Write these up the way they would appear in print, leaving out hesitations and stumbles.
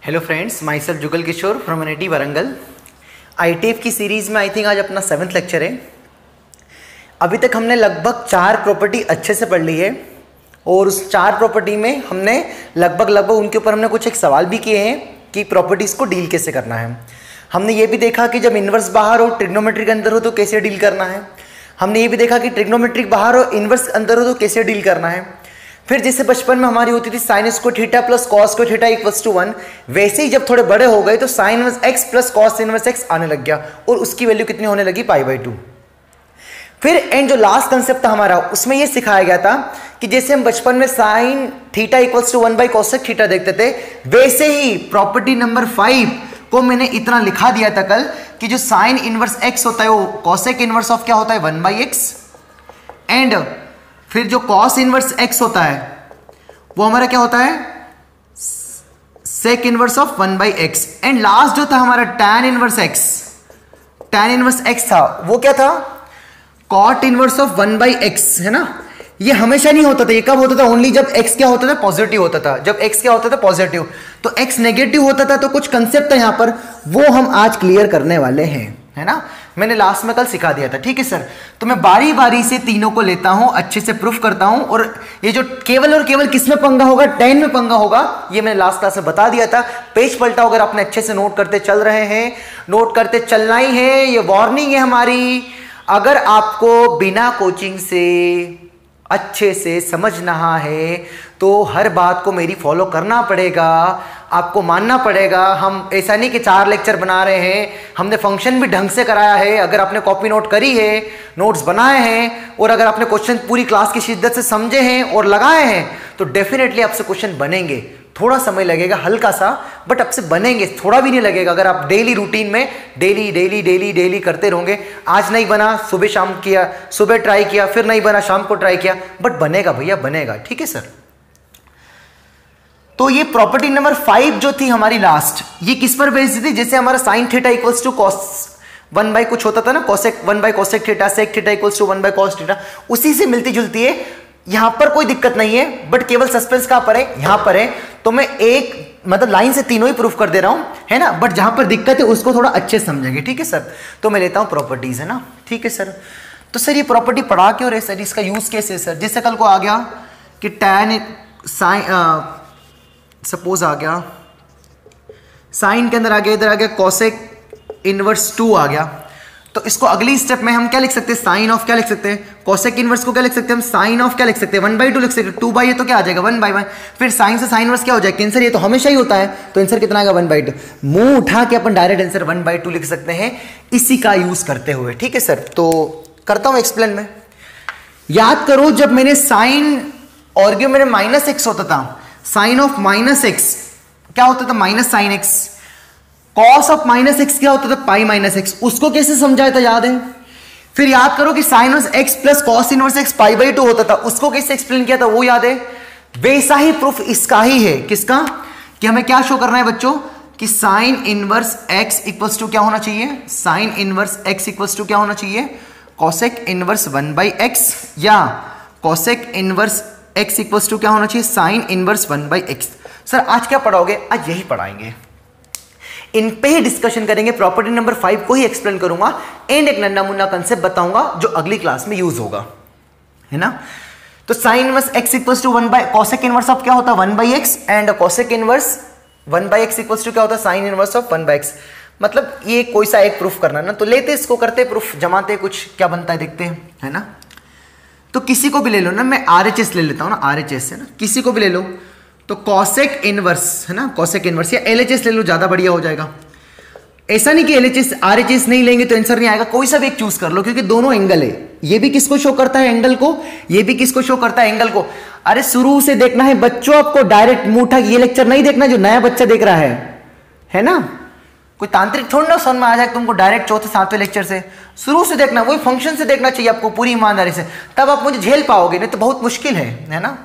Hello friends, myself Jugal Kishore from NIT Warangal. ITF की series में I think आज अपना 7th लेक्चर है। अभी तक हमने लगभग 4 प्रॉपर्टी अच्छे से पढ़ ली है और उस 4 प्रॉपर्टी में हमने लगभग उनके ऊपर हमने कुछ एक सवाल भी किए हैं कि प्रॉपर्टीज़ को डील कैसे करना है। हमने ये भी देखा कि जब इन्वर्स बाहर हो ट्रिग्नोमेट्रिक अंदर हो तो कैसे डील करना है। हमने ये भी देखा कि ट्रिग्नोमेट्रिक बाहर हो इन्वर्स अंदर हो तो कैसे डील करना है। फिर जैसे बचपन में हमारी होती थी sine square theta plus cos square theta equals to 1, वैसे ही जब थोड़े बड़े हो गए तो sine inverse x plus cos inverse x आने लग गया और उसकी वैल्यू कितनी होने लगी π/2। फिर एंड जो लास्ट कंसेप्ट था हमारा उसमें ये सिखाया गया था कि जैसे हम बचपन में sine theta equals to 1 by cosec theta देखते थे, वैसे ही प्रॉपर्टी नंबर 5 को मैंने इतना लिखा दिया था कल कि जो साइन इनवर्स एक्स होता है वो कॉसेक इनवर्स ऑफ क्या होता है 1 बाई एक्स, एंड फिर जो कॉस इनवर्स एक्स होता है वो हमारा क्या होता है sec inverse of 1 by x, and last जो था हमारा टैन इनवर्स एक्स था वो क्या था cot inverse of 1 by x, है ना। ये हमेशा नहीं होता था, ये कब होता था ओनली जब x क्या होता था पॉजिटिव होता था। जब x क्या होता था पॉजिटिव तो x नेगेटिव होता था। तो कुछ कंसेप्ट है यहां पर वो हम आज क्लियर करने वाले हैं, है ना। मैंने लास्ट में कल सिखा दिया था, ठीक है सर। तो मैं बारी बारी से तीनों को लेता हूं, अच्छे से प्रूफ करता हूं, और ये जो केवल और केवल किस में पंगा होगा, tan में पंगा होगा, ये मैंने लास्ट क्लास में बता दिया था। पेज पलटा अगर आपने अच्छे से नोट करते चल रहे हैं, नोट करते चलना ही है, ये वार्निंग है हमारी। अगर आपको बिना कोचिंग से अच्छे से समझना है तो हर बात को मेरी फॉलो करना पड़ेगा, आपको मानना पड़ेगा। हम ऐसा नहीं कि 4 लेक्चर बना रहे हैं, हमने फंक्शन भी ढंग से कराया है। अगर आपने कॉपी नोट करी है, नोट्स बनाए हैं, और अगर आपने क्वेश्चन पूरी क्लास की शिद्दत से समझे हैं और लगाए हैं तो डेफिनेटली आपसे क्वेश्चन बनेंगे। थोड़ा समय लगेगा हल्का सा, बट आपसे बनेंगे, थोड़ा भी नहीं लगेगा। अगर आप डेली रूटीन में डेली करते रहोगे। आज नहीं बना, सुबह शाम किया, सुबह ट्राई किया, फिर नहीं बना, शाम को ट्राई किया, बट बनेगा भैया, बनेगा, ठीक है सर। तो ये प्रॉपर्टी नंबर 5 जो थी हमारी लास्ट, ये किस पर बेस्ड थी, जैसे हमारा sine theta equals to cos 1 by कुछ होता था ना, cosec 1 by cosec theta, sec theta equals to 1 by cos theta, उसी से मिलती जुलती है। यहां पर कोई दिक्कत नहीं है, बट केवल सस्पेंस कहां पर है, यहां पर है। तो मैं एक मतलब लाइन से तीनों ही प्रूफ कर दे रहा हूं, है ना, बट जहां पर दिक्कत है उसको थोड़ा अच्छे समझेंगे, ठीक है सर। तो मैं लेता हूं प्रॉपर्टीज, है ना, ठीक है सर। तो सर ये प्रॉपर्टी पढ़ा क्यों रहे सर, इसका यूज कैसे है सर। जैसे कल को आ गया कि टैन साइन, सपोज आ गया साइन के अंदर आ गया, इधर आ गया कॉसेक इनवर्स 2 आ गया, तो इसको अगली स्टेप में हम क्या लिख सकते हैं, साइन ऑफ क्या लिख सकते हैं, कॉसेक इनवर्स को क्या लिख सकते हैं हम, साइन ऑफ क्या लिख सकते हैं 1/2 लिख सकते हैं। 2 बाई तो क्या आ जाएगा 1/1, फिर साइन से साइन इनवर्स क्या हो जाएगा आंसर, ये तो हमेशा ही होता है, तो आंसर कितना आएगा 1/2। मुंह उठा के अपन डायरेक्ट आंसर 1/2 लिख सकते हैं इसी का यूज करते हुए, ठीक है सर। तो करता हूं एक्सप्लेन में। याद करो जब मैंने साइन आर्ग्यूमेंट में -x होता था, साइन ऑफ -x क्या होता था minus sine x, cos of -x क्या होता था पाई -x, उसको कैसे समझाया था याद है। फिर याद करो कि sine inverse x plus cos inverse x π/2 होता था, उसको कैसे एक्सप्लेन किया था वो याद है। वैसा ही प्रूफ इसका ही है, किसका, कि हमें क्या शो करना है बच्चों, कि sine inverse x equals to क्या होना चाहिए, sine inverse x equals to क्या होना चाहिए, कॉसेक इनवर्स 1/x, या cosec inverse x equals to क्या होना चाहिए, साइन इनवर्स 1/x। सर आज क्या पढ़ाओगे, आज यही पढ़ाएंगे, इन पे ही डिस्कशन करेंगे। प्रॉपर्टी नंबर 5 को ही एक्सप्लेन करूंगा एंड एक नन्ना मुन्ना कंसेप्ट बताऊंगा जो अगली क्लास में यूज होगा, है ना। तो sine inverse x equals to 1 by cosec inverse of क्या होता है 1/x, and cosec inverse 1/x equals to क्या होता है साइन इनवर्स ऑफ 1/x। मतलब ये कोई सा एक प्रूफ करना ना, तो लेते इसको, करते प्रूफ, जमाते कुछ क्या बनता है देखते हैं, है ना। तो किसी को भी ले लो ना, मैं RHS ले लेता हूं ना, RHS है ना, किसी को भी ले लो, तो कॉसेक इनवर्स, है ना, कॉसेक इनवर्स, या LHS ले लो, ज्यादा बढ़िया हो जाएगा। ऐसा नहीं कि LHS RHS नहीं लेंगे तो आंसर नहीं आएगा, कोई सा भी एक चूज कर लो, क्योंकि दोनों एंगल है। ये भी किसको शो करता है एंगल को, ये भी किसको शो करता है एंगल को। अरे शुरू से देखना है बच्चों, आपको डायरेक्ट मुंह उठा ये लेक्चर नहीं देखना जो नया बच्चा देख रहा है ना। कोई तांत्रिक थोड़ा ना समझ में आ जाए तुमको डायरेक्ट 4थे-7वें लेक्चर से, शुरू से देखना, वही फंक्शन से देखना चाहिए आपको पूरी ईमानदारी से, तब आप मुझे झेल पाओगे, नहीं तो बहुत मुश्किल है ना।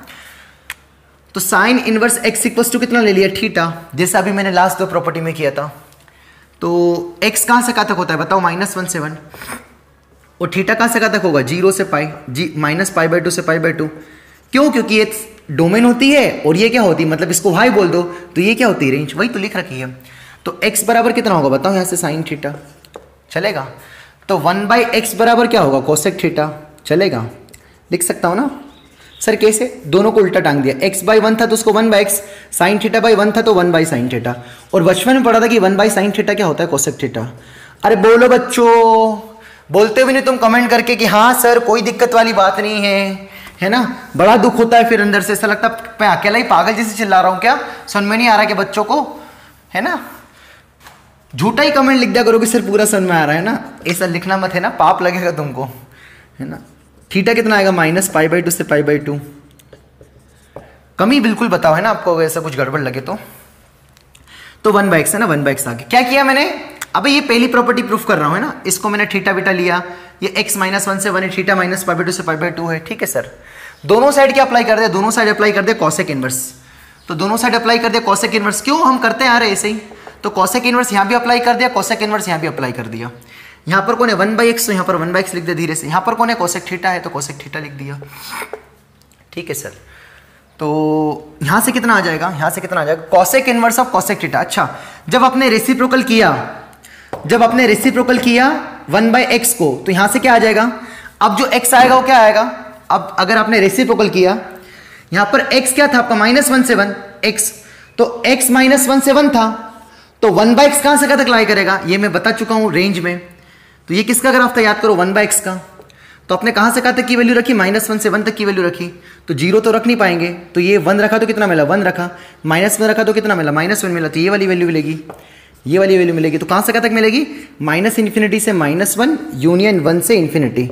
तो sine inverse x equals to कितना ले लिया थीटा, जैसा अभी मैंने लास्ट 2 प्रॉपर्टी में किया था। तो x कहां से कहां तक होता है बताओ, -1 से 1, और थीटा कहां से कहां तक होगा 0 से पाई, -π/2 से π/2। क्यों, क्योंकि ये डोमेन होती है और ये क्या होती है, मतलब इसको y बोल दो तो ये क्या होती है, रेंज, वही तो लिख रखी है। तो x बराबर कितना होगा बताओ यहाँ से, साइन थीटा चलेगा। तो 1/x बराबर क्या होगा, कोसेक थीटा चलेगा, लिख सकता हूँ ना सर कैसे, दोनों को उल्टा टांग दिया, x/1 था तो उसको 1/x, साइन थीटा बाई 1 था तो 1/sin थीटा। और बचपन में पढ़ा था कि 1/sin थीटा क्या होता है, कोसेक थीटा। अरे बोलो बच्चों, बोलते भी नहीं तुम कमेंट करके कि हाँ सर कोई दिक्कत वाली बात नहीं है ना। बड़ा दुख होता है फिर अंदर से, ऐसा लगता है मैं अकेला ही पागल जैसे चिल्ला रहा हूँ क्या, समझ में नहीं आ रहा कि बच्चों को, है ना। झूठा ही कमेंट लिख दिया करो कि सर पूरा समझ में आ रहा है ना, ऐसा लिखना मत, है ना, पाप लगेगा तुमको, है ना। थीटा कितना आएगा, -π/2 से π/2, कमी बिल्कुल बताओ, है ना, आपको ऐसा कुछ गड़बड़ लगे तो 1/x है ना, 1/x आ गया। क्या किया मैंने, अबे ये पहली प्रॉपर्टी प्रूफ कर रहा हूँ, है ना, इसको मैंने थीटा बीटा लिया, ये x -1 से 1 है, थीटा -π/2 से π/2 है, ठीक है सर। दोनों साइड क्या अप्लाई कर दे, दोनों साइड अप्लाई कर दे कॉसेक इनवर्स, तो दोनों साइड अप्लाई कर दे कॉसेक इनवर्स, क्यों हम करते हैं यार ऐसे ही, तो कॉसेक इनवर्स यहाँ भी अप्लाई कर दिया, कॉसेक इनवर्स यहाँ भी अप्लाई कर दिया। यहाँ पर कौन है 1/x, तो यहाँ पर 1/x लिख दे धीरे से, यहाँ पर कौन है कोसेक थीटा है तो कोसेक थीटा लिख दिया, ठीक है सर। तो यहाँ से कितना आ जाएगा, यहाँ से कितना आ जाएगा, cosec inverse of cosec theta. अच्छा, जब आपने रेसिप्रोकल किया 1/x को, तो यहाँ से क्या आ जाएगा, अब जो x आएगा वो क्या आएगा, अब अगर आपने रेसिप्रोकल किया, यहाँ पर x क्या था आपका -1 से 1 x, तो x -1 से 1 था, तो 1/x कहाँ से कहाँ तक लाई करेगा, ये मैं बता चुका हूँ रेंज में। तो ये किसका ग्राफ था याद करो, 1/x का। तो आपने कहाँ से कहाँ तक की वैल्यू रखी, -1 से 1 तक की वैल्यू रखी, तो 0 तो रख नहीं पाएंगे, तो ये 1 रखा तो कितना मिला, 1 रखा, -1 रखा तो कितना मिला, -1 मिला, तो ये वाली वैल्यू मिलेगी, ये वाली वैल्यू मिलेगी। तो कहाँ से कहाँ तक मिलेगी, -∞ से -1 यूनियन 1 से इन्फिनिटी।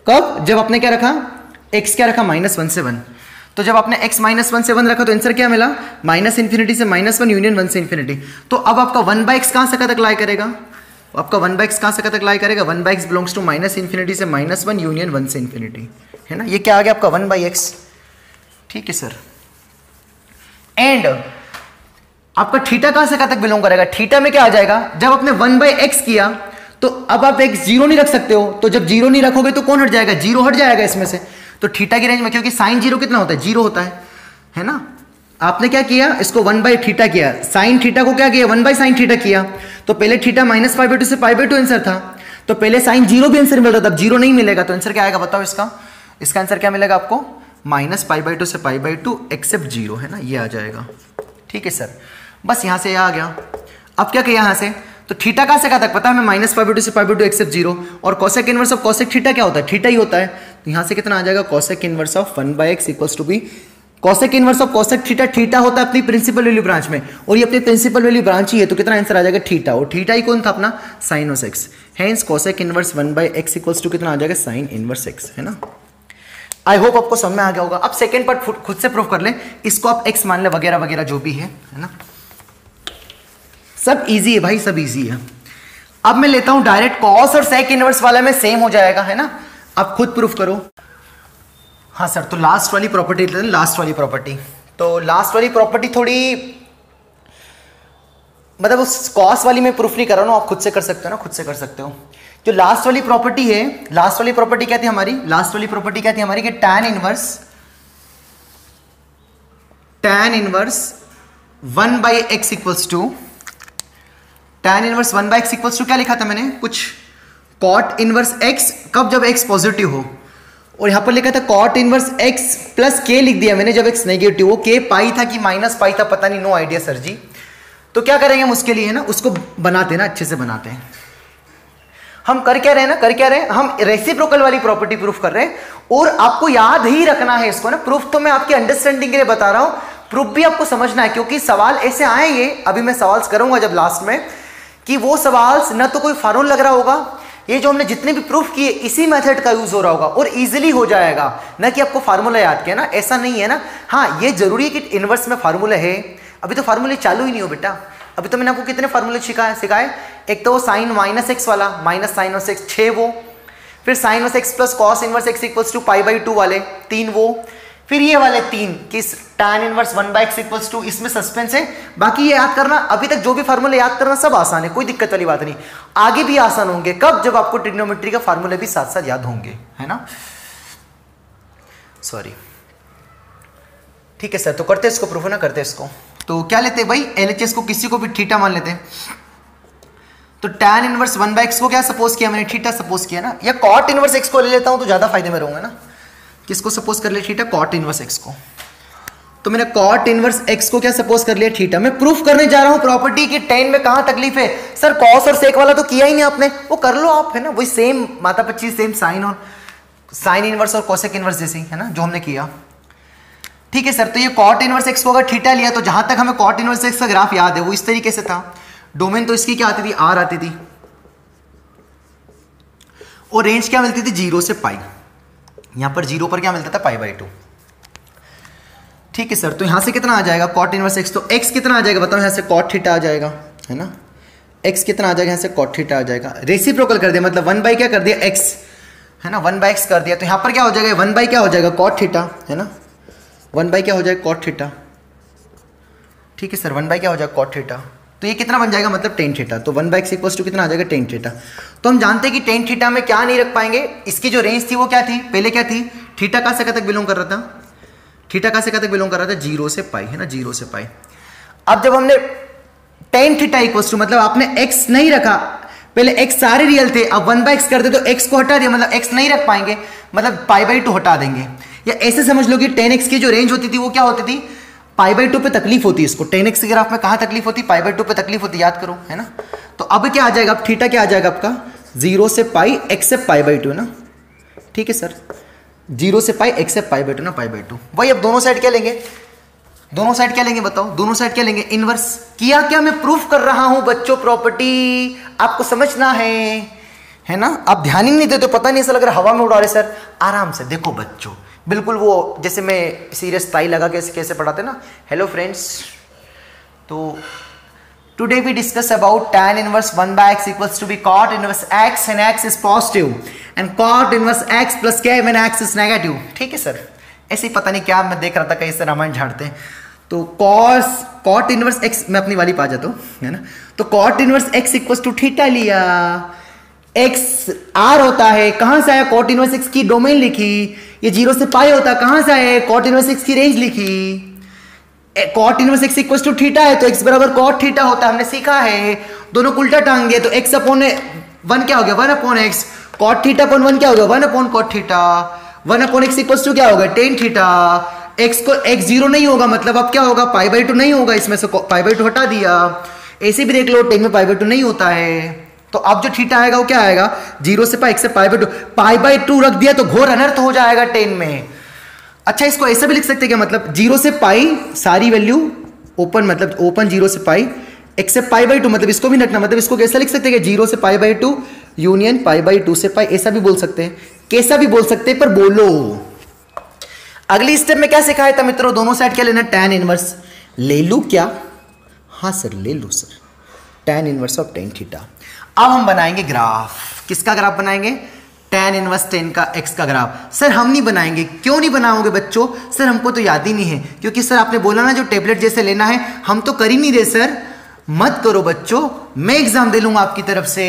कब, जब आपने क्या रखा, x क्या रखा, -1 से 1। तो जब आपने x -1 से 1 रखा तो आंसर क्या मिला, -∞ से -1 यूनियन 1 से इन्फिनिटी। तो अब आपका 1/x कहाँ से कहाँ तक लाई करेगा, आपका 1/x कहाँ से कहाँ तक लाई करेगा, 1/x बिलोंग्स टू -∞ से -1 यूनियन 1 से इन्फिनिटी, है ना। ये क्या आ गया आपका 1/x, ठीक है सर। एंड आपका थीटा कहाँ से कहाँ तक बिलोंग करेगा, थीटा में क्या आ जाएगा, जब आपने 1/x किया तो अब आप x 0 नहीं रख सकते हो, तो जब 0 नहीं रखोगे तो कौन हट जाएगा, 0 हट जाएगा इसमें से, तो थीटा की रेंज में, क्योंकि साइन 0 कितना होता है, 0 होता है ना। आपने क्या किया, इसको 1/θ किया, साइन थीटा को क्या किया, 1/sin थीटा किया, तो पहले थीटा -π/2 से π/2 आंसर था, तो पहले साइन 0 भी आंसर मिल रहा था, अब 0 नहीं मिलेगा, तो आंसर क्या आएगा बताओ, इसका आंसर क्या मिलेगा आपको, -π/2 से π/2 एक्सेप्ट 0, है ना, ये आ जाएगा, ठीक है सर। बस यहाँ से यह आ गया। अब क्या किया यहाँ से, तो थीटा कहाँ से कहाँ तक पता है हमें, -π/2 से π/2 एक्सेप्ट 0, और cosec inverse of cosec theta क्या होता है, थीटा ही होता है, तो यहाँ से कितना आ जाएगा, cosec inverse of 1/x equals to be, cosec inverse of cosec theta, theta होता है अपनी प्रिंसिपल वैल्यू ब्रांच में, और ये अपनी प्रिंसिपल वैल्यू ब्रांच ही है, तो कितना आंसर आ जाएगा, थीटा, और थीटा ही कौन था अपना, sine of x, hence cosec inverse 1/x equals to कितना आ जाएगा, साइन इनवर्स x, है ना। आई होप आपको समझ में आ गया होगा। अब सेकेंड पार्ट खुद से प्रूफ कर ले, इसको आप x मान ले वगैरह वगैरह जो भी है ना, सब इजी है भाई, सब इजी है। अब मैं लेता हूं डायरेक्ट कॉस और सेक इनवर्स वाला में सेम हो जाएगा, है ना, अब खुद प्रूफ करो। हाँ सर, तो लास्ट वाली प्रॉपर्टी लेते हैं, लास्ट वाली प्रॉपर्टी, तो लास्ट वाली प्रॉपर्टी थोड़ी, मतलब उस कॉस वाली में प्रूफ नहीं कर रहा हूं, आप खुद से कर सकते हो ना, खुद से कर सकते हो। जो लास्ट वाली प्रॉपर्टी है, लास्ट वाली प्रॉपर्टी क्या थी हमारी, लास्ट वाली प्रॉपर्टी क्या थी हमारी, कि tan inverse 1/x equals to, tan inverse 1/x equals to क्या लिखा था मैंने, कुछ cot इनवर्स x, कब, जब x पॉजिटिव हो, और यहां पर लिखा था cot inverse x plus k लिख दिया मैंने जब x नेगेटिव हो, k पाई था कि -π था पता नहीं, नो आइडिया सर जी। तो क्या करेंगे हम उसके लिए, है ना, उसको बनाते हैं ना, अच्छे से बनाते हैं। हम कर क्या रहे हैं ना, कर क्या रहे हैं, हम रेसिप्रोकल वाली प्रॉपर्टी प्रूफ कर रहे हैं, और आपको याद ही रखना है इसको ना, प्रूफ तो मैं आपकी अंडरस्टैंडिंग के लिए बता रहा हूं, प्रूफ भी आपको समझना है, क्योंकि सवाल ऐसे आएंगे, अभी मैं सवाल करूंगा जब लास्ट में, कि वो सवाल न तो कोई फार्मूला लग रहा होगा, ये जो हमने जितने भी प्रूफ किए इसी मेथड का यूज हो रहा होगा और इजीली हो जाएगा, ना कि आपको फार्मूला याद किया ना, ऐसा नहीं है ना। हाँ, ये जरूरी है कि इनवर्स में फार्मूला है, अभी तो फार्मूले चालू ही नहीं हो बेटा, अभी तो मैंने आपको कितने फार्मूले सिखाए, एक तो वो साइन -x वाला, -sin of x 6 वो, फिर sin of x plus cos inverse x equals to π/2 वाले 3 वो, फिर ये वाले 3 कि tan inverse 1/x equals to, इसमें सस्पेंस है, बाकी ये याद करना, अभी तक जो भी फार्मूले याद करना सब आसान है, कोई दिक्कत वाली बात नहीं, आगे भी आसान होंगे, कब, जब आपको ट्रिग्नोमेट्री का फार्मूले भी साथ साथ याद होंगे, है ना। सॉरी, ठीक है सर, तो करते इसको प्रूफ, है ना, करते इसको। तो क्या लेते हैं भाई, LHS को किसी को भी थीटा मान लेते हैं। तो tan इनवर्स 1/x को क्या सपोज किया मैंने, थीटा सपोज किया ना, या cot इनवर्स x को ले लेता हूं तो ज्यादा फायदे में रहूंगा ना। किसको सपोज कर लिया, थीटा, cot इनवर्स x को। तो मैंने cot इनवर्स x को क्या सपोज कर लिया, थीटा। मैं प्रूफ करने जा रहा हूं प्रॉपर्टी की tan में कहां तकलीफ है। सर cos और sec वाला तो किया ही नहीं आपने, वो कर लो आप, है ना, वही सेम माता पच्ची, सेम साइन और साइन इनवर्स और कोसेक इनवर्स जैसी, है ना, जो हमने किया। ठीक है सर, तो ये cot इनवर्स x को अगर थीटा लिया तो जहां तक हमें cot इनवर्स x का ग्राफ याद है वो इस तरीके से था। डोमेन तो इसकी क्या आती थी, r आती थी, और रेंज क्या मिलती थी, 0 से पाई। यहां पर 0 पर क्या मिलता था, π/2। ठीक है सर, तो यहां से कितना आ जाएगा cot इनवर्स x, तो x कितना आ जाएगा बताओ, यहां से cot थीटा आ जाएगा, है ना, x कितना आ जाएगा, यहां से cot थीटा आ जाएगा। रेसिप्रोकल कर दिया, मतलब 1 क्या कर दिया, x, है ना, 1/x कर दिया। तो यहां पर क्या हो जाएगा, 1 क्या हो जाएगा, cot थीटा, है ना, 1 क्या हो जाएगा, cot थीटा। ठीक है सर, 1 क्या हो जाएगा, cot थीटा। तो ये कितना बन जाएगा, मतलब tan थीटा। तो 1/x इक्वल्स टू कितना आ जाएगा, tan थीटा। तो हम जानते हैं कि tan थीटा में क्या नहीं रख पाएंगे, इसकी जो रेंज थी वो क्या थी, पहले क्या थी, थीटा कहां से कहां तक बिलोंग कर रहा था, थीटा कहां से कहां तक बिलोंग कर रहा था, 0 से पाई, है ना, 0 से पाई। अब जब हमने tan थीटा इक्वल्स टू, मतलब आपने x नहीं रखा, पहले x सारे रियल थे, अब 1/x कर दे तो x को हटा दिया, मतलब x नहीं रख पाएंगे, मतलब π/2 हटा देंगे। या ऐसे समझ लो कि tan x की जो रेंज होती थी वो क्या होती थी, π/2 पे तकलीफ होती है इसको। tan x के ग्राफ में कहां तकलीफ होती, π/2 पे तकलीफ होती, याद करो, है ना। तो अब क्या आ जाएगा, अब थीटा क्या आ जाएगा आपका, 0 से पाई, x से π/2, है ना। ठीक है सर, 0 से पाई, x से π/2 ना, π/2। वही अब दोनों साइड क्या लेंगे, दोनों साइड क्या लेंगे बताओ, दोनों साइड क्या लेंगे, इनवर्स। किया क्या, मैं प्रूफ कर रहा हूं बच्चों, प्रॉपर्टी आपको समझना है ना। आप ध्यान ही नहीं देते, पता नहीं, ऐसा लग रहा हवा में उड़ा रहे सर। आराम से देखो बच्चों, बिल्कुल वो जैसे मैं सीरियस टाई लगा के कैसे पढ़ाते ना। हेलो फ्रेंड्स, तो today we discuss about tan inverse 1/x equals to be cot inverse x and x is positive and cot inverse x plus k when x is negative। ठीक है sir, ऐसे ही पता नहीं क्या मैं देख रहा था, कहीं से रामायण झाड़ते हैं। तो cot इनवर्स x, मैं अपनी वाली पा जाता हूँ, है ना। तो cot inverse x equals to theta लिया, x r होता है, कहां से आया, cot इनवर्स x की डोमेन लिखी। ये 0 से पाई होता, कहां से आया, cot इनवर्स x की रेंज लिखी। cot inverse x equals to theta है तो x बराबर cot थीटा होता है, हमने सीखा है। दोनों को उल्टा टांग दिया तो x अपॉन 1 क्या हो गया, 1/x। cot थीटा अपॉन 1 क्या हो गया, 1 cot theta. 1/x equals to क्या होगा, tan थीटा। x को x 0 नहीं होगा, मतलब अब क्या होगा, π/2 नहीं होगा, इसमें से π/2 हटा दिया। ऐसे भी देख लो, tan में π/2 नहीं होता है, तो अब जो थीटा आएगा वो क्या आएगा, 0 से पाई, x से π/2 रख दिया तो घोर अनर्थ हो जाएगा tan में। अच्छा, इसको ऐसा भी लिख सकते हैं क्या, मतलब 0 से पाई सारी वैल्यू ओपन, मतलब ओपन 0 से पाई, x से π/2, मतलब इसको भी रखना, मतलब इसको कैसा लिख सकते हैं, 0 से π/2 यूनियन π/2 से पाई, ऐसा भी बोल सकते हैं, कैसा भी बोल सकते हैं, पर बोलो। अगली स्टेप में क्या सिखाया था मित्रों, दोनों साइड क्या लेना, tan इनवर्स ले लू क्या, हाँ सर ले लू sir, tan inverse of tan theta. अब हम बनाएंगे ग्राफ, किसका ग्राफ बनाएंगे, tan इनवर्स tan का x का ग्राफ। सर हम नहीं बनाएंगे, क्यों नहीं बनाओगे बच्चों, सर हमको तो याद ही नहीं है, क्योंकि सर आपने बोला ना जो टेबलेट जैसे लेना है, हम तो कर ही नहीं रहे सर। मत करो बच्चों, मैं एग्जाम दे लूंगा आपकी तरफ से,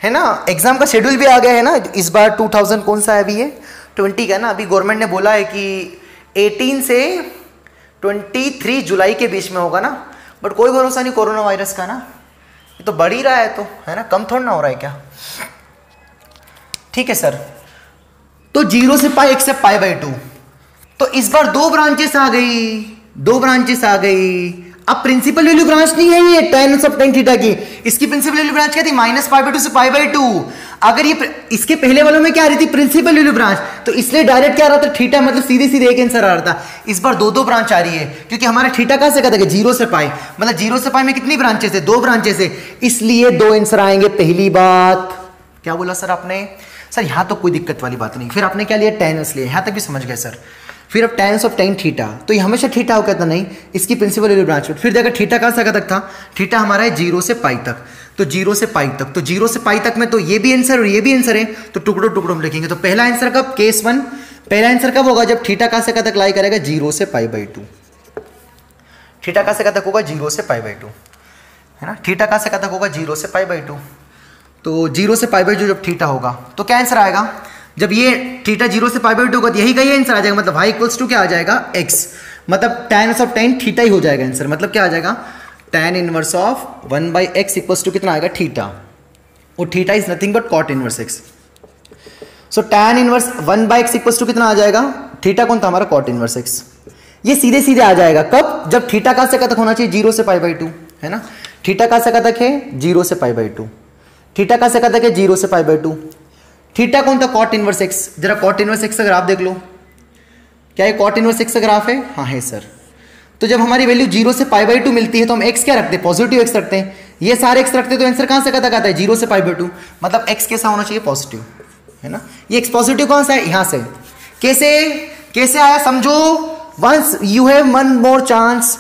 है ना। एग्जाम का शेड्यूल भी आ गया है ना इस बार, 2000 कौन सा है अभी, ये 20 का ना। अभी गवर्नमेंट ने बोला है कि 18 से 23 जुलाई के बीच में होगा ना, बट कोई भरोसा नहीं कोरोना वायरस का ना, ये तो बढ़ ही रहा है, तो है ना, कम थोड़ा ना हो रहा है क्या। ठीक है सर, तो 0 से पाई, x से π/2। तो इस बार 2 ब्रांचेस आ गई, 2 ब्रांचेस आ गई। अब प्रिंसिपल वैल्यू ब्रांच नहीं है ये tan सब tan थीटा की, इसकी प्रिंसिपल वैल्यू ब्रांच क्या थी, -π/2 से π/2। अगर ये इसके पहले वालों में क्या आ रही थी, प्रिंसिपल वैल्यू ब्रांच, तो इसलिए डायरेक्ट क्या आ रहा था, थीटा, मतलब सीधे सीधे एक आंसर आ रहा था। इस बार 2 ब्रांच आ रही है, क्योंकि हमारा थीटा कहां से कहता है, 0 से पाई, मतलब 0 से पाई में कितनी ब्रांचेस है, 2 ब्रांचेस है, इसलिए 2 आंसर आएंगे। पहली बात क्या बोला सर आपने, सर यहां तो कोई दिक्कत वाली बात नहीं। फिर आपने क्या लिया, tan लिया, यहां तक भी समझ गए सर। फिर अब tan ऑफ tan थीटा, तो ये हमेशा थीटा होगा था, नहीं, इसकी प्रिंसिपल वैल्यू ब्रांच। फिर देखा थीटा कहां से तक था, थीटा हमारा है 0 से पाई तक, तो 0 से पाई तक, तो 0 से पाई तक में तो ये भी आंसर और ये भी आंसर है, तो टुकड़ों टुकड़ों में लिखेंगे। तो पहला आंसर कब, केस 1, पहला आंसर कब होगा, जब थीटा कहां से तक लाई करेगा, 0 से π/2। थीटा कहां से तक होगा, 0 से π/2, है ना। थीटा कहां से तक होगा, 0 से π/2। तो 0 से π/2 जब थीटा होगा तो क्या आंसर आएगा, जब ये थीटा 0 से π/2 होगा तो यही का ही आंसर आ जाएगा, मतलब y इक्वल्स टू क्या आ जाएगा, x, मतलब tan inverse of tan theta ही हो जाएगा आंसर। मतलब क्या आ जाएगा, tan inverse of 1/x equals to कितना आएगा, थीटा, और theta is nothing but cot inverse x। So tan inverse 1/x equals to कितना आ जाएगा, थीटा कौन था हमारा, cot इनवर्स x। ये सीधे सीधे आ जाएगा कब, जब थीटा कहां से कहाँ तक होना चाहिए, 0 से π/2 है ना। थीटा कहां से कहाँ तक है, 0 से π/2। थीटा कहां से कहाँ तक है, 0 से π/2। थीटा कौन था, cot इनवर्स x। जरा cot इनवर्स x का ग्राफ देख लो, क्या ये cot इनवर्स x का ग्राफ है, हाँ है सर। तो जब हमारी वैल्यू 0 से π/2 मिलती है तो हम x क्या रखते हैं, पॉजिटिव x रखते हैं। ये सारे x रखते हैं तो आंसर कहां से कहाँ तक आता है, 0 से π/2। मतलब x कैसा होना चाहिए, पॉजिटिव, है ना। ये x पॉजिटिव कौन सा है, यहां से। कैसे कैसे आया समझो, once you have one more chance,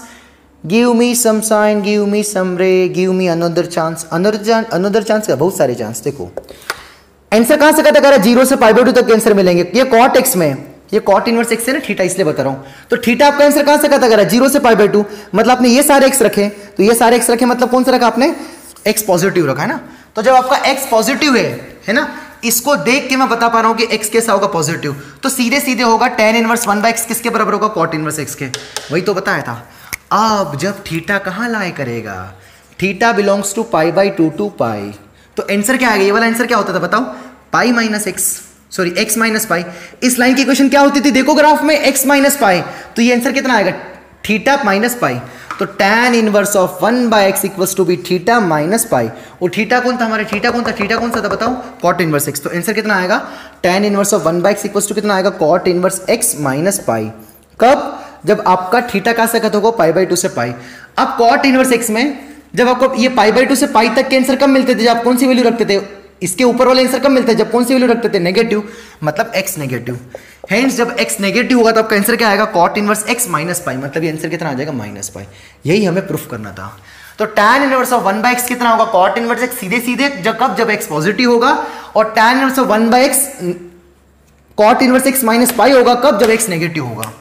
give me some sign, give me some ray, give me another chance. Another chance का बहुत सारे चांस। देखो आंसर कहां से कहाँ तक आ रहा है, 0 से π/2 तक आंसर मिलेंगे। ये cot x में, ये cot इनवर्स x है ना, थीटा इसलिए बता रहा हूं। तो थीटा आपका आंसर कहां से कहां तक आ रहा है, 0 से π/2। मतलब आपने ये सारे x रखे, तो ये सारे x रखे मतलब कौन सा रखा आपने, x पॉजिटिव रखा है ना। तो जब आपका x पॉजिटिव है ना, इसको देख के मैं बता पा रहा हूं कि x कैसा होगा, पॉजिटिव। तो सीधे सीधे होगा tan इनवर्स 1/x किसके बराबर होगा, cot इनवर्स x के। वही तो बताया था। अब जब थीटा कहां लाए करेगा, थीटा बिलोंग्स टू π/2 टू पाई, तो आंसर क्या आएगा, ये वाला आंसर क्या होता था बताओ, pi minus x, sorry x minus पाई। इस लाइन की इक्वेशन क्या होती थी, देखो ग्राफ में, x माइनस पाई। तो ये आंसर कितना आएगा, थीटा माइनस पाई। तो tan inverse of 1/x equals to be theta minus pi. और थीटा कौन था हमारे, थीटा कौन था बताओ, cot इनवर्स x। तो आंसर कितना आएगा, tan inverse of 1/x equals to कितना आएगा, cot inverse x minus pi. कब, जब आपका थीटा कहां से कट होगा, π/2 से पाई। अब cot इनवर्स x में जब आपको ये π/2 से पाई तक के आंसर कब मिलते थे, जब आप कौन सी वैल्यू रखते थे, इसके ऊपर वाले आंसर कब मिलते हैं, जब कौन सी वैल्यू रखते थे, नेगेटिव, मतलब x नेगेटिव। हेंस जब x नेगेटिव होगा तो आपका आंसर क्या आएगा, cot इनवर्स x माइनस पाई। मतलब ये आंसर कितना आ जाएगा, माइनस पाई। यही हमें प्रूफ करना था। तो tan इनवर्स ऑफ 1/x कितना होगा, cot इनवर्स x, सीधे सीधे जब x पॉजिटिव होगा, और tan inverse of 1/x cot inverse x minus पाई होगा कब, जब x नेगेटिव होगा।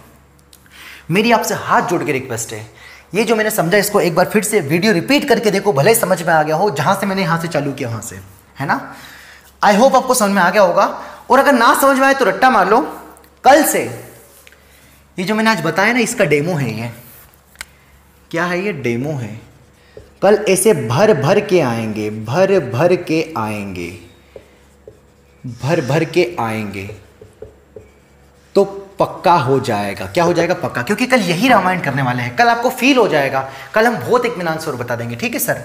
मेरी आपसे हाथ जोड़ के रिक्वेस्ट है, ये जो मैंने समझा इसको एक बार फिर से वीडियो रिपीट करके देखो, भले समझ में आ गया हो, जहां से मैंने यहां से चालू किया वहां से, है ना। आई होप आपको समझ में आ गया होगा। और अगर ना समझ में आए तो रट्टा मार लो, कल से ये जो मैंने आज बताया ना, इसका डेमो है। ये क्या है, ये डेमो है। कल ऐसे भर भर के आएंगे, भर भर के आएंगे, भर भर के आएंगे, तो पक्का हो जाएगा। क्या हो जाएगा, पक्का, क्योंकि कल यही रामायण करने वाले हैं। कल आपको फील हो जाएगा, कल हम बहुत इत्मीनान से और बता देंगे, ठीक है सर।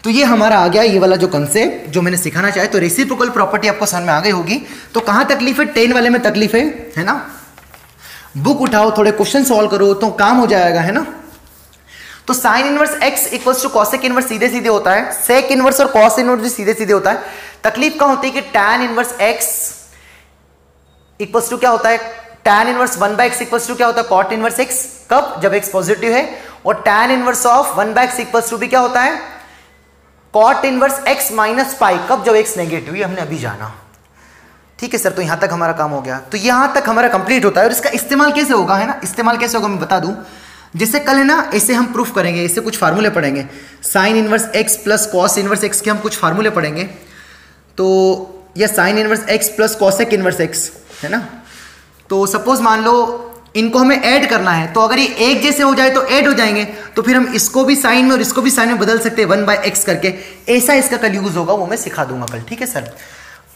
तो ये हमारा आ गया, ये वाला जो कंसेप्ट जो मैंने सिखाना चाहे। तो रेसिप्रोकल प्रॉपर्टी आपको समझ में आ गई होगी। तो कहां तकलीफ है, 10 वाले में तकलीफ है ना। बुक उठाओ, थोड़े क्वेश्चन सॉल्व करो तो काम हो जाएगा, है ना। तो sine inverse x equals to cosec inverse सीधे सीधे होता है, सेक इनवर्स और कॉस इनवर्स भी सीधे सीधे होता है। तकलीफ कहां होती है कि tan inverse x equals to क्या होता है, tan inverse 1/x equals to क्या होता है, cot इनवर्स x। कब, जब x पॉजिटिव है। और tan inverse of 1/x equals to भी क्या होता है, cot inverse x minus pi. कब, जब x नेगेटिव। ये हमने अभी जाना, ठीक है सर। तो यहां तक हमारा काम हो गया। तो यहां तक हमारा कंप्लीट होता है। और इसका इस्तेमाल कैसे होगा, है ना, इस्तेमाल कैसे होगा मैं बता दूं। जैसे कल है ना, ऐसे हम प्रूफ करेंगे, इससे कुछ फार्मूले पढ़ेंगे। Sign inverse x plus cos inverse x के हम कुछ फार्मूले पढ़ेंगे। तो यह sign inverse x plus cosec inverse x है ना। तो सपोज मान लो इनको हमें ऐड करना है, तो अगर ये एक जैसे हो जाए तो ऐड हो जाएंगे, तो फिर हम इसको भी साइन में और इसको भी साइन में बदल सकते हैं 1/x करके। ऐसा इसका कल यूज होगा, वो मैं सिखा दूंगा कल, ठीक है सर।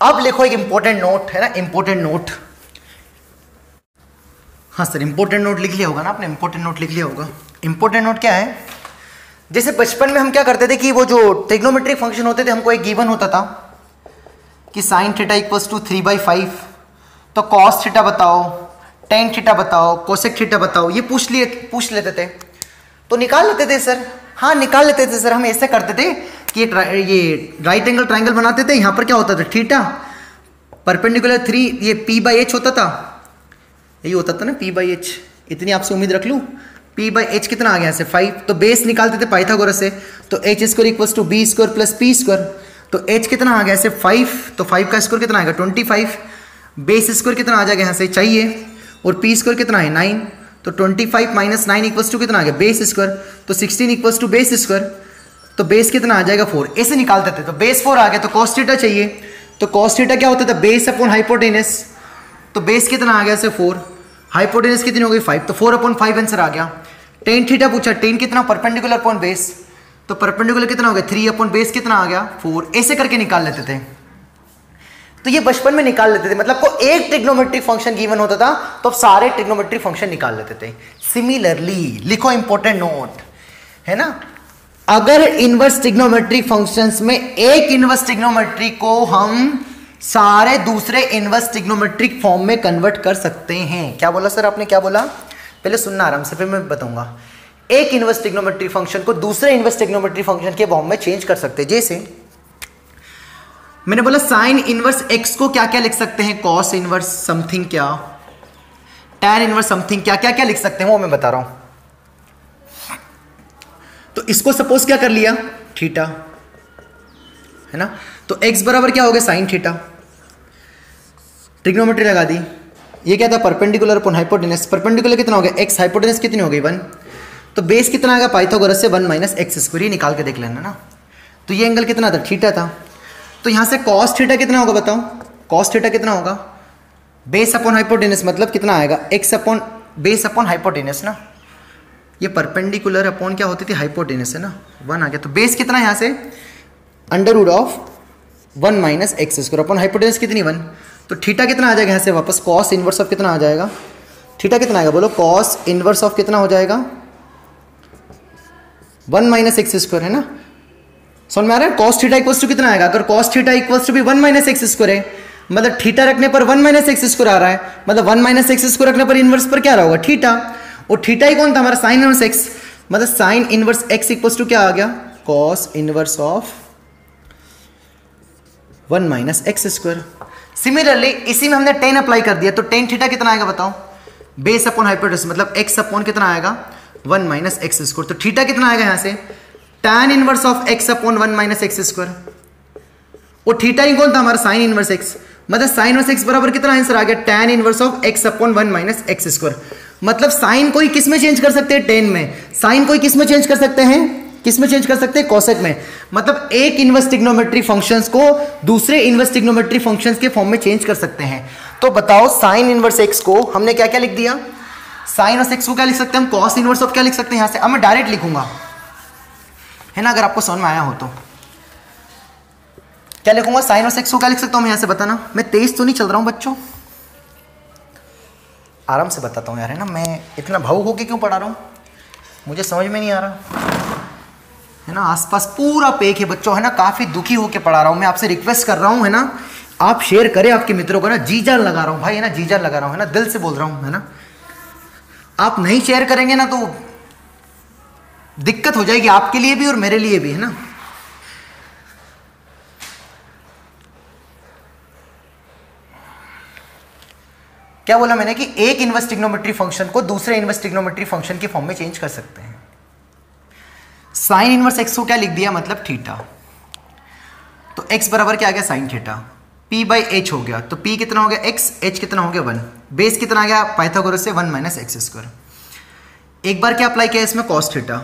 अब लिखो एक इंपॉर्टेंट नोट, है ना, इंपॉर्टेंट नोट। हाँ सर, इंपॉर्टेंट नोट लिख लिया होगा ना आपने, इंपॉर्टेंट नोट लिख लिया होगा। इंपॉर्टेंट नोट क्या है, जैसे बचपन में हम क्या करते थे कि वो जो ट्रिग्नोमेट्रिक फंक्शन होते थे, हमको एक गिवन होता था कि साइन थीटा इक्वल्स टू 3/5। तो कॉस थीटा बताओ, टेन थीटा बताओ, कोसेक थीटा बताओ, ये पूछ लेते थे, तो निकाल लेते थे सर। हाँ, निकाल लेते थे सर। हम ऐसे करते थे कि ये राइट एंगल ट्राइंगल बनाते थे। यहाँ पर क्या होता था, थीटा परपेंडिकुलर 3, ये p/h होता था, यही होता था ना p/h। इतनी आपसे उम्मीद रख लूँ, p/h कितना आ गया से 5। तो बेस निकालते थे पाइथागोरस से, तो h² equals to b² plus p²। तो h कितना आ गया से 5, तो 5 का स्क्वायर कितना आएगा 25। बेस स्क्वायर कितना आ जाएगा यहाँ से चाहिए, और p² कितना है 9। तो 25 माइनस 9 इक्वल्स टू कितना आ गया बेस स्क्वायर। तो 16 इक्वल्स टू बेस स्क्वायर। तो बेस कितना आ जाएगा 4। ऐसे निकालते थे। तो बेस 4 आ गया, तो कॉस थीटा चाहिए। तो कॉस थीटा क्या होता था, बेस अपॉन हाइपोटेनस। तो बेस कितना आ गया से 4। हाइपोटेनस कितनी हो गई 5, तो 4/5 आंसर आ गया। टेन थीटा पूछा, टेन कितना परपेंडिकुलर अपॉन बेस, तो परपेंडिकुलर कितना हो गया 3 अपॉन बेस कितना आ गया 4, ऐसे करके निकाल लेते थे। तो ये बचपन में निकाल लेते थे, मतलब को एक ट्रिग्नोमेट्रिक फंक्शन गिवन होता था तो अब सारे ट्रिग्नोमेट्रिक फंक्शन निकाल लेते थे। सिमिलरली लिखो इंपॉर्टेंट नोट, है ना, अगर इनवर्स ट्रिग्नोमेट्रिक फंक्शंस में एक इनवर्स ट्रिग्नोमेट्रिक को हम सारे दूसरे इनवर्स ट्रिग्नोमेट्रिक फॉर्म में कन्वर्ट कर सकते हैं। क्या बोला सर आपने, क्या बोला, पहले सुनना आराम से फिर मैं बताऊंगा। एक इनवर्स ट्रिग्नोमेट्रिक फंक्शन को दूसरे इनवर्स ट्रिग्नोमेट्रिक फंक्शन के फॉर्म में चेंज कर सकते हैं। जैसे मैंने बोला साइन इनवर्स एक्स को क्या क्या लिख सकते हैं, कॉस इनवर्स समथिंग क्या, टैन इनवर्स समथिंग क्या, क्या क्या लिख सकते हैं वो मैं बता रहा हूं। तो इसको सपोज क्या कर लिया थीटा, है ना, तो x बराबर क्या हो गया साइन थीटा, ट्रिग्नोमेट्री लगा दी। ये क्या था परपेंडिकुलर अपॉन हाइपोटेनस, परपेंडिकुलर कितना हो गया x, हाइपोटेनस कितनी हो गई 1, तो बेस कितना आ गया पाइथागोरस से 1 माइनस एक्स स्क्वायर, ये निकाल के देख लेना ना। तो ये एंगल कितना था थीटा था, तो यहां से कॉस थीटा कितना होगा बताओ, कॉस थीटा कितना होगा बेस अपॉन हाइपोटेनस, मतलब कितना आएगा x upon base upon hypotenuse ना, ये परपेंडिकुलर अपॉन क्या होती थी हाइपोटेनस है ना, 1 आ गया। तो बेस कितना यहां से under root of 1 minus x square upon hypotenuse कितनी 1, तो थीटा कितना आ जाएगा यहाँ से वापस कॉस इनवर्स ऑफ कितना आ जाएगा, थीटा कितना आएगा बोलो, कॉस इनवर्स ऑफ कितना हो जाएगा 1 माइनस एक्स स्क्वायर, है ना, समझ में आ रहा है। कॉस थीटा इक्वल्स टू कितना आएगा, अगर कॉस थीटा इक्वल्स टू भी 1 माइनस एक्स स्क्वायर है, मतलब थीटा रखने पर 1 माइनस एक्स स्क्वायर आ रहा है, मतलब 1 माइनस एक्स स्क्वायर रखने पर इनवर्स पर क्या रहा होगा थीटा, और थीटा ही कौन था हमारा साइन इनवर्स एक्स, मतलब sine inverse x equals to क्या आ गया cos inverse of 1 minus x square. Similarly इसी में हमने टेन अप्लाई कर दिया, तो टेन थीटा कितना आएगा बताओ, बेस अपॉन हाइपोटेनस मतलब x अपॉन कितना आएगा 1 माइनस एक्स स्क्वायर, तो थीटा कितना आएगा यहां से tan inverse of x upon 1 minus x square, और थीटा ही कौन था हमारा साइन इनवर्स x, मतलब साइन इनवर्स x बराबर कितना आंसर आ गया tan inverse of x upon 1 minus x square. मतलब साइन कोई किस में चेंज कर सकते हैं टेन में, साइन कोई किस में चेंज कर सकते हैं, किस में चेंज कर सकते हैं कोसेक में, मतलब एक इनवर्स ट्रिग्नोमेट्रिक फंक्शंस को दूसरे इनवर्स ट्रिग्नोमेट्रिक फंक्शंस के फॉर्म में चेंज कर सकते हैं। तो बताओ साइन इनवर्स x को हमने क्या क्या लिख दिया, साइन इनवर्स x को क्या लिख सकते हैं हम, कॉस इनवर्स ऑफ क्या लिख सकते हैं यहां से, अब मैं डायरेक्ट लिखूंगा, है ना, अगर आपको समझ में आया हो तो क्या लिखूंगा, साइन इनवर्स x को क्या लिख सकता हूं मैं यहां से, बताना, मैं तेज तो नहीं चल रहा हूं बच्चों, आराम से बताता हूं यार, है ना, मैं इतना भावुक होकर क्यों पढ़ा रहा हूं, मुझे समझ में नहीं आ रहा, है ना, आसपास पूरा पेक है बच्चों, है ना, काफी दुखी होकर पढ़ा रहा हूं, मैं आपसे रिक्वेस्ट कर रहा हूं, है ना, आप शेयर करें आपके मित्रों को ना, जी जान लगा रहा हूं भाई, है ना, जी जान लगा रहा हूं, है ना, दिल से बोल रहा हूं, है ना, आप नहीं शेयर करेंगे ना तो दिक्कत हो जाएगी आपके लिए भी और मेरे लिए भी, है ना। क्या बोला मैंने कि एक इनवर्स ट्रिग्नोमेट्री फंक्शन को दूसरे इनवर्स ट्रिग्नोमेट्री फंक्शन के फॉर्म में चेंज कर सकते हैं। साइन इनवर्स एक्स को क्या लिख दिया, मतलब थीटा, तो एक्स बराबर क्या आ गया sine theta, p by H हो गया, तो p कितना हो गया x, h कितना हो गया 1, बेस कितना आ गया पाइथागोरस से 1 माइनस एक्स स्क्वायर। एक बार क्या अप्लाई किया इसमें कॉस थीटा,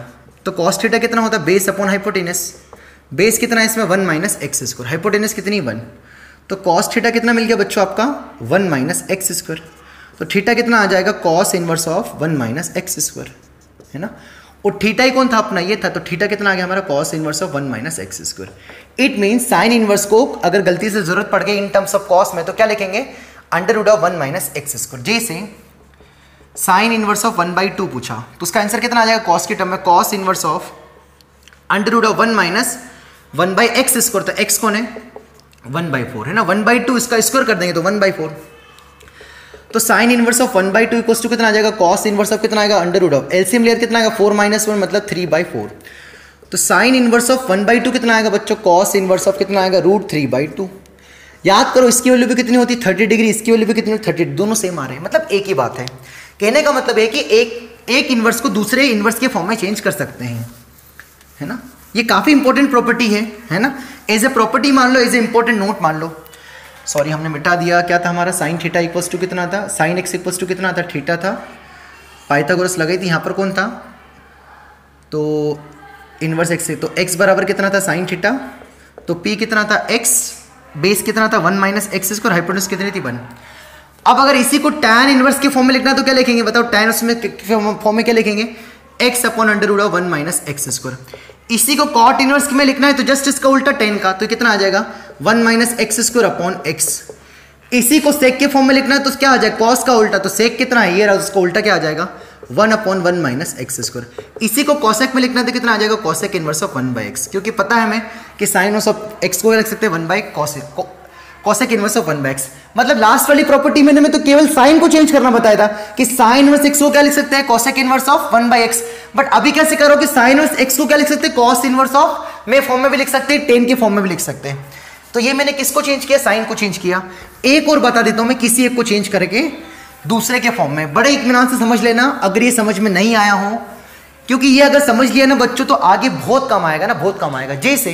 तो कॉस थीटा कितना होता है बेस अपॉन हाइपोटेनस, बेस कितना है इसमें 1 माइनस एक्स स्क्वायर, हाइपोटेनस कितनी 1, तो कॉस थीटा कितना मिल गया बच्चों आपका 1 माइनस एक्स स्क्वायर, तो थीटा कितना आ जाएगा cos inverse of 1 minus x square, है ना, और थीटा ही कौन था अपना ये था, तो थीटा कितना आ गया हमारा cos inverse of 1 minus x square. It means sine inverse को अगर गलती से जरूरत पड़ गई इन टर्म्स ऑफ कॉस में तो क्या लिखेंगे under root of 1 minus x square. जैसे साइन इनवर्स ऑफ 1/2 पूछा तो उसका आंसर कितना आ जाएगा कॉस के टर्म में, cos inverse of under root of 1 minus 1/x square, तो x कौन है 1/4, है ना, 1/2 इसका स्क्वायर कर देंगे तो 1/4, तो sine inverse of 1/2 equals to कितना आ जाएगा कॉस इनवर्स ऑफ कितना आएगा अंडर रूट ऑफ, एलसीएम लेयर कितना आएगा 4 - 1 मतलब 3/4, तो साइन इनवर्स ऑफ 1/2 कितना आएगा बच्चों, कॉस इनवर्स ऑफ कितना आएगा √3/2। याद करो इसकी वैल्यू भी कितनी होती है 30 डिग्री, इसकी वैल्यू भी कितनी होती है 30, दोनों सेम आ रहे हैं, मतलब एक ही बात है। कहने का मतलब है कि एक इनवर्स को दूसरे इनवर्स के फॉर्म में चेंज कर सकते हैं, है ना, ये काफी इंपॉर्टेंट प्रॉपर्टी है ना, एज ए प्रॉपर्टी मान लो, एज ए इंपॉर्टेंट नोट मान लो। सॉरी हमने मिटा दिया, क्या था हमारा साइन थीटा इक्वल्स टू कितना था, साइन एक्स इक्वल्स टू कितना था थीटा था, पाइथागोरस लगाई थी, यहाँ पर कौन था तो इनवर्स एक्स से, तो एक्स बराबर कितना था साइन थीटा, तो पी कितना था एक्स, बेस कितना था 1 माइनस एक्स स्क्वायर, हाइपोटेनस कितनी थी 1, अब अगर इसी को tan इनवर्स के फॉर्म में लिखना है तो क्या लिखेंगे बताओ? tan उसमें फॉर्म में क्या लिखेंगे? x upon under root of 1 minus x square. इसी को cot इनवर्स में लिखना है तो जस्ट इसका उल्टा tan का, तो कितना आ जाएगा 1 minus x square upon x. इसी को सेक के फॉर्म में लिखना है तो क्या आ जाएगा? cos का उल्टा, तो सेक कितना है ये रहा, उसका उल्टा क्या आ जाएगा 1 अपॉन 1 माइनस एक्स स्क्वायर। इसी को cosec में लिखना है तो कितना आ जाएगा cosec inverse of 1 by x, क्योंकि पता है हमें कि साइन इनवर्स ऑफ एक्स को लिख सकते हैं 1 by cosec inverse of 1 by x. मतलब लास्ट वाली प्रॉपर्टी में हमें तो केवल साइन को चेंज करना बताया था कि साइन इनवर्स एक्स को क्या लिख सकते हैं cosec inverse of 1 by x. But अभी कैसे करो कि साइन इनवर्स एक्स को क्या लिख सकते हैं cos इनवर्स ऑफ में फॉर्म में भी लिख सकते हैं, tan के फॉर्म में भी लिख सकते हैं। तो ये मैंने किसको चेंज किया? साइन को चेंज किया। एक और बता देता हूं मैं, किसी एक को चेंज करके दूसरे के फॉर्म में। बड़े इत्मीनान से समझ लेना अगर ये समझ में नहीं आया हो, क्योंकि ये अगर समझ लिया ना बच्चों तो आगे बहुत कम आएगा ना, बहुत कम आएगा। जैसे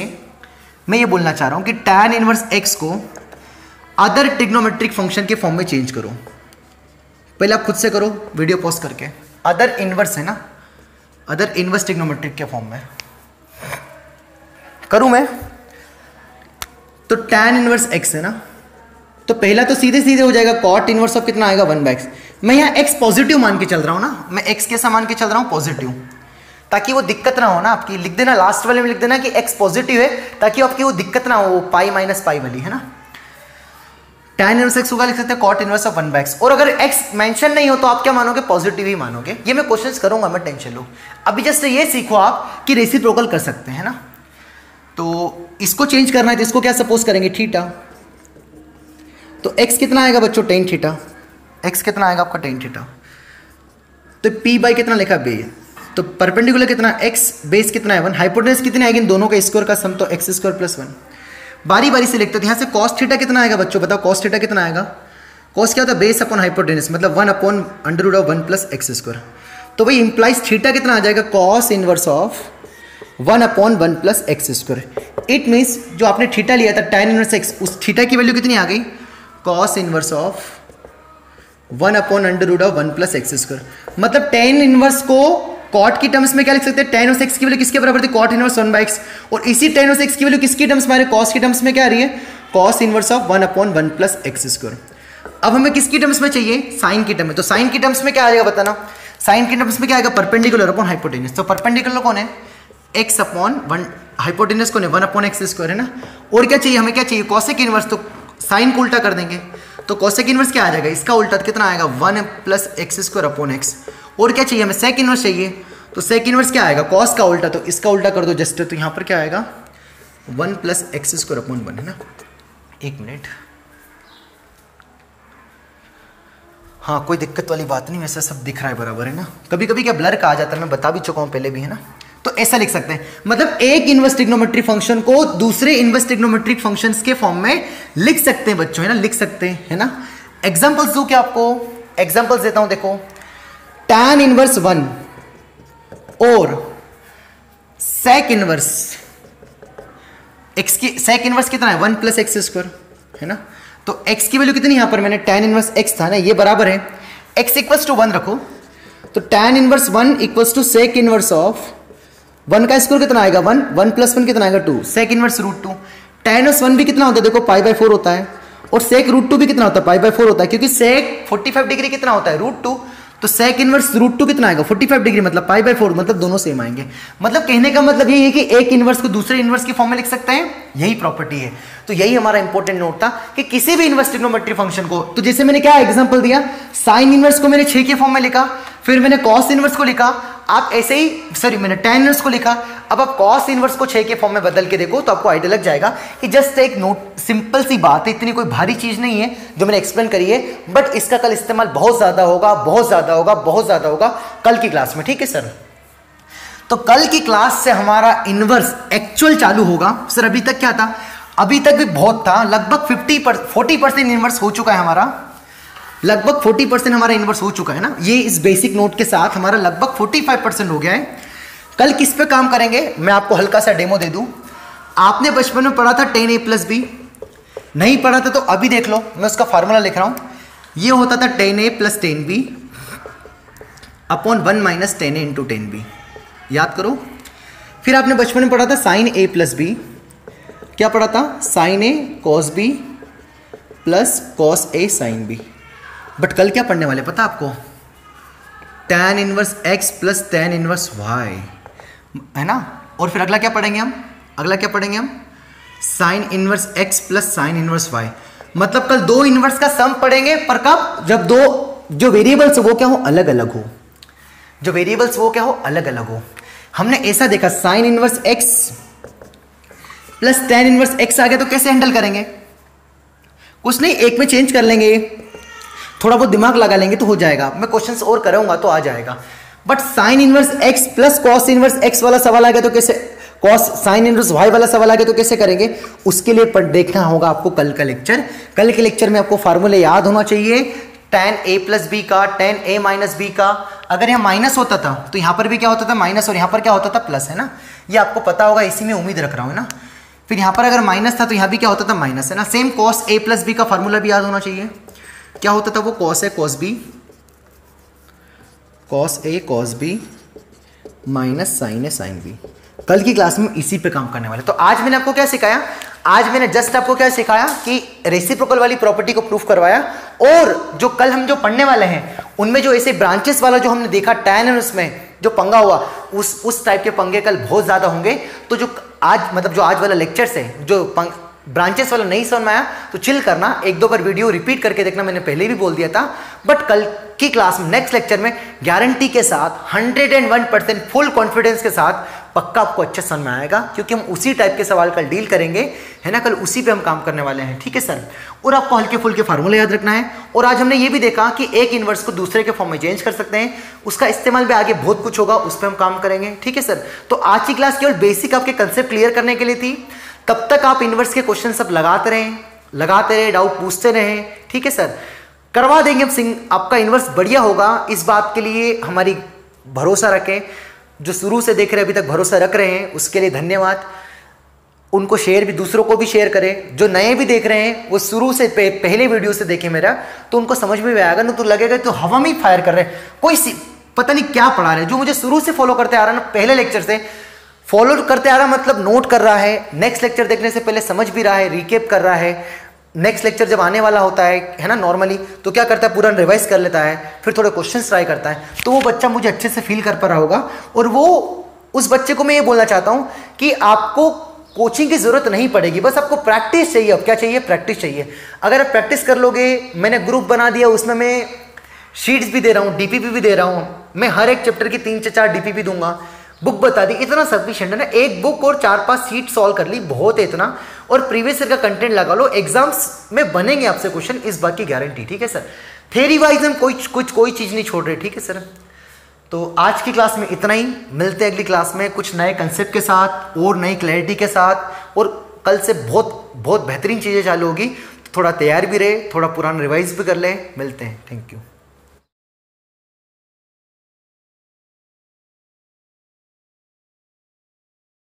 मैं ये बोलना चाह रहा हूं कि tan इनवर्स एक्स को अदर ट्रिग्नोमेट्रिक फंक्शन के फॉर्म में चेंज करो। पहले आप खुद से करो वीडियो पॉज करके। अदर इनवर्स है ना, अदर इनवर्स ट्रिग्नोमेट्रिक के फॉर्म में करूं मैं तो tan इनवर्स x है ना, तो पहला तो सीधे सीधे हो जाएगा cot इनवर्स ऑफ कितना आएगा 1 बाई एक्स। मैं यहाँ x पॉजिटिव मान के चल रहा हूँ ना, मैं x कैसा मान के चल रहा हूँ? पॉजिटिव, ताकि वो दिक्कत ना हो ना आपकी। लिख देना लास्ट वाले में, लिख देना कि x पॉजिटिव है ताकि आपकी वो दिक्कत ना हो, पाई माइनस पाई वाली है ना। tan इनवर्स x होगा लिख सकते हैं cot inverse of 1 by x. और अगर x मेंशन नहीं हो तो आप क्या मानोगे? पॉजिटिव ही मानोगे। ये मैं क्वेश्चंस करूंगा, मैं टेंशन लो। अभी जस्ट ये सीखो आप कि रेसिप्रोकल कर सकते हैं ना। तो इसको चेंज करना है तो इसको क्या सपोज करेंगे? थीटा। तो x कितना आएगा बच्चों? tan theta. x कितना आएगा आपका? tan theta. तो p बाई कितना लिखा? बेस। तो परपेंडिकुलर कितना? x, बेस कितना है 1, हाइपोटेनस कितनी आएगी? इन दोनों का स्क्वायर का सम, तो x स्क्वायर प्लस 1। बारी बारी से लिखते हैं। यहाँ से cos थीटा कितना आएगा बच्चों? बताओ cos थीटा कितना आएगा? cos क्या होता है? बेस अपॉन हाइपोटेनस, मतलब 1 upon under root of 1 plus x square. तो वही इंप्लाइज थीटा कितना आ जाएगा? cos inverse of 1 upon 1 plus x square. It means जो आपने थीटा लिया था tan इनवर्स एक्स, उस थीटा की वैल्यू कितनी आ गई? cos inverse of 1 upon under root of 1 plus x square. मतलब tan इनवर्स को cot की टर्म्स में क्या लिख सकते हैं? tan इनवर्स एक्स की वैल्यू किसके बराबर थी? cot inverse 1 by x. और इसी tan इनवर्स एक्स की वैल्यू किसकी टर्म्स में आ रही है? cos की टर्म्स में क्या आ रही है? cos inverse of 1 upon 1 plus x square. अब हमें किसकी टर्म्स में चाहिए? साइन की टर्म में। तो साइन की टर्म्स में क्या आ जाएगा बताना? साइन की टर्म्स में क्या आएगा? Perpendicular upon hypotenuse. तो परपेंडिकुलर कौन है? x अपॉन 1, हाइपोटेनस कौन है? 1 अपॉन एक्स स्क्वायर है ना। और क्या चाहिए हमें? क्या चाहिए? cosec inverse. तो साइन को उल्टा कर देंगे तो cosec इनवर्स क्या आ जाएगा? इसका उल्टा कितना आएगा? 1 plus x square upon x. और क्या चाहिए हमें? sec इनवर्स चाहिए। तो sec इनवर्स क्या आएगा? cos का उल्टा, तो इसका उल्टा कर दो जस्ट, तो यहाँ पर क्या आएगा? 1 प्लस एक्स स्क्वायर अपॉन 1 है ना। एक मिनट, हाँ कोई दिक्कत वाली बात नहीं, वैसे सब दिख रहा है बराबर है ना। कभी कभी क्या ब्लर का आ जाता है, मैं बता भी चुका हूँ पहले भी है ना। तो ऐसा लिख सकते हैं, मतलब एक इनवर्स ट्रिग्नोमेट्रिक फंक्शन को दूसरे इनवर्स ट्रिग्नोमेट्रिक फंक्शंस के फॉर्म में लिख सकते हैं बच्चों, है ना, लिख सकते हैं, है ना। एग्जांपल्स दूं क्या आपको? एग्जांपल्स देता हूं, देखो tan इनवर्स 1 और sec इनवर्स x की, sec इनवर्स कितना है? 1 प्लस एक्स स्क्वायर है ना। तो x की वैल्यू कितनी, यहां पर मैंने tan इनवर्स x था ना, ये बराबर है x इक्वल्स टू 1 रखो, तो tan inverse 1 equals to sec inverse of 1 का स्क्वायर कितना आएगा? 1, 1 प्लस 1 कितना आएगा? 2, sec inverse root 2। tan inverse 1 भी कितना होता है? देखो पाई बाय 4 होता है, और sec रूट 2 भी कितना होता है? पाई बाय 4 होता है, क्योंकि sec 45 डिग्री कितना होता है? रूट 2। तो sec इनवर्स रूट 2 कितना आएगा? 45 डिग्री, मतलब पाई बाय 4, मतलब दोनों सेम आएंगे। मतलब कहने का मतलब ये है कि एक इनवर्स को दूसरे इनवर्स की फॉर्म में लिख सकते हैं, यही प्रॉपर्टी है। तो यही हमारा इंपॉर्टेंट नोट था कि किसी भी इनवर्स ट्रिग्नोमेट्री फंक्शन को, तो जैसे मैंने क्या एग्जांपल दिया, साइन इनवर्स को मैंने 6 के फॉर्म में लिखा, फिर मैंने कॉस इनवर्स को लिखा, आप ऐसे ही सॉरी मैंने tan इनवर्स को लिखा, अब आप कॉस इनवर्स को 6 के फॉर्म में बदल के देखो तो आपको आइडिया लग जाएगा कि जस्ट एक नोट, सिंपल सी बात है, इतनी कोई भारी चीज नहीं है जो मैंने एक्सप्लेन करी है, बट इसका कल इस्तेमाल बहुत ज्यादा होगा, बहुत ज्यादा होगा, बहुत ज्यादा होगा कल की क्लास में, ठीक है सर। तो कल की क्लास से हमारा इनवर्स एक्चुअल चालू होगा। सर अभी तक क्या था? अभी तक भी बहुत था, लगभग 40% इनवर्स हो चुका है हमारा, लगभग 40% हमारा इनवर्स हो चुका है ना। ये इस बेसिक नोट के साथ हमारा लगभग 45% हो गया है। कल किस पे काम करेंगे, मैं आपको हल्का सा डेमो दे दूं। आपने बचपन में पढ़ा था tan a प्लस बी, नहीं पढ़ा था तो अभी देख लो, मैं उसका फार्मूला लिख रहा हूं। ये होता था tan a plus tan b upon 1 minus tan a into tan b, याद करो। फिर आपने बचपन में पढ़ा था sin a प्लस बी, क्या पढ़ा था? sin a cos b plus cos a sin b, but कल क्या पढ़ने वाले पता आपको? tan inverse x plus tan inverse y, है ना। और फिर अगला क्या पढ़ेंगे हम? Sign inverse x plus sine inverse y। मतलब कल दो इनवर्स का सम पढ़ेंगे, पर कब? जब दो जो वेरिएबल्स वो क्या हो, अलग अलग हो। हमने ऐसा देखा sign inverse x plus tan inverse x आ गया तो कैसे हैंडल करेंगे? कुछ नहीं, एक में चेंज कर लेंगे, थोड़ा बहुत दिमाग लगा लेंगे तो हो जाएगा। मैं क्वेश्चंस और कराऊंगा तो आ जाएगा। But sign inverse x plus cos inverse x वाला सवाल आ गया तो कैसे, कॉस साइन इनवर्स y वाला सवाल आ गया तो कैसे करेंगे? उसके लिए देखना होगा आपको कल का लेक्चर। कल के लेक्चर में आपको फार्मूले याद होना चाहिए, tan a प्लस बी का, tan a माइनस बी का। अगर यहाँ माइनस होता था तो यहाँ पर भी क्या होता था? माइनस, और यहाँ पर क्या होता था? प्लस, है ना। ये आपको पता होगा, इसी में उम्मीद रख रहा हूँ, है ना। फिर यहाँ पर अगर माइनस था तो यहाँ भी क्या होता था? माइनस, है ना। Same cos a plus b का फार्मूला भी याद होना चाहिए। क्या होता था वो? Cos a cos b, cos a cos b minus sine a sine b। कल की क्लास में इसी पे काम करने वाले। तो आज मैंने आपको क्या सिखाया? आज मैंने जस्ट आपको क्या सिखाया कि रेसिप्रोकल वाली प्रॉपर्टी को प्रूफ करवाया। और जो कल हम जो पढ़ने वाले हैं उनमें जो ऐसे ब्रांचेस वाला जो हमने देखा tan इनवर्स में जो पंगा हुआ, उस टाइप के पंगे कल बहुत ज्यादा होंगे। तो जो आज वाला लेक्चर से जो ब्रांचेस वाला नहीं समझ में आया तो चिल करना, एक दो बार वीडियो रिपीट करके देखना, मैंने पहले भी बोल दिया था। बट कल की क्लास में नेक्स्ट लेक्चर में गारंटी के साथ 101% फुल कॉन्फिडेंस के साथ पक्का आपको अच्छे समझ में आएगा, क्योंकि हम उसी टाइप के सवाल कल डील करेंगे, है ना। कल उसी पे हम काम करने वाले हैं, ठीक है सर। और आपको हल्के फुल्के फार्मूले याद रखना है। और आज हमने ये भी देखा कि एक इनवर्स को दूसरे के फॉर्म में चेंज कर सकते हैं, उसका इस्तेमाल भी आगे बहुत कुछ होगा, उस पर हम काम करेंगे, ठीक है सर। तो आज की क्लास केवल बेसिक आपके कंसेप्ट क्लियर करने के लिए थी। तब तक आप इनवर्स के क्वेश्चन सब लगाते रहे, डाउट पूछते रहे, ठीक है सर। करवा देंगे हम, आपका इनवर्स बढ़िया होगा, इस बात के लिए हमारी भरोसा रखें। जो शुरू से देख रहे हैं, अभी तक भरोसा रख रहे हैं, उसके लिए धन्यवाद। उनको शेयर भी, दूसरों को भी शेयर करें। जो नए भी देख रहे हैं वो शुरू से पहले वीडियो से देखें मेरा, तो उनको समझ में भी आएगा। ना तो लगेगा तो हवा में ही फायर कर रहे हैं, कोई पता नहीं क्या पढ़ा रहे हैं। जो मुझे शुरू से फॉलो करते आ रहा है ना, पहले लेक्चर से फॉलो करते आ रहा, मतलब नोट कर रहा है, नेक्स्ट लेक्चर देखने से पहले समझ भी रहा है, रिकेप कर रहा है। नेक्स्ट लेक्चर जब आने वाला होता है ना, नॉर्मली तो क्या करता है, पूरा रिवाइज कर लेता है, फिर थोड़े क्वेश्चंस ट्राई करता है। तो वो बच्चा मुझे अच्छे से फील कर पा रहा होगा। और वो उस बच्चे को मैं ये बोलना चाहता हूँ कि आपको कोचिंग की जरूरत नहीं पड़ेगी, बस आपको प्रैक्टिस चाहिए। अब क्या चाहिए? प्रैक्टिस चाहिए। अगर आप प्रैक्टिस कर लोगे, मैंने ग्रुप बना दिया, उसमें मैं शीट्स भी दे रहा हूँ, डीपीपी भी दे रहा हूँ। मैं हर एक चैप्टर की 3 से 4 डीपीपी दूंगा, बुक बता दी, इतना सफिशिएंट है ना। एक बुक और 4-5 सीट सॉल्व कर ली, बहुत है इतना। और प्रीवियस ईयर का कंटेंट लगा लो, एग्जाम्स में बनेंगे आपसे क्वेश्चन, इस बात की गारंटी, ठीक है सर। थ्योरी वाइज हम कोई चीज नहीं छोड़ रहे, ठीक है सर। तो आज की क्लास में इतना ही, मिलते हैं अगली क्लास में कुछ नए कंसेप्ट के साथ और नई क्लैरिटी के साथ। और कल से बहुत बेहतरीन चीजें चालू होगी, तो थोड़ा तैयार भी रहे, थोड़ा पुराना रिवाइज भी कर लें। मिलते हैं, थैंक यू।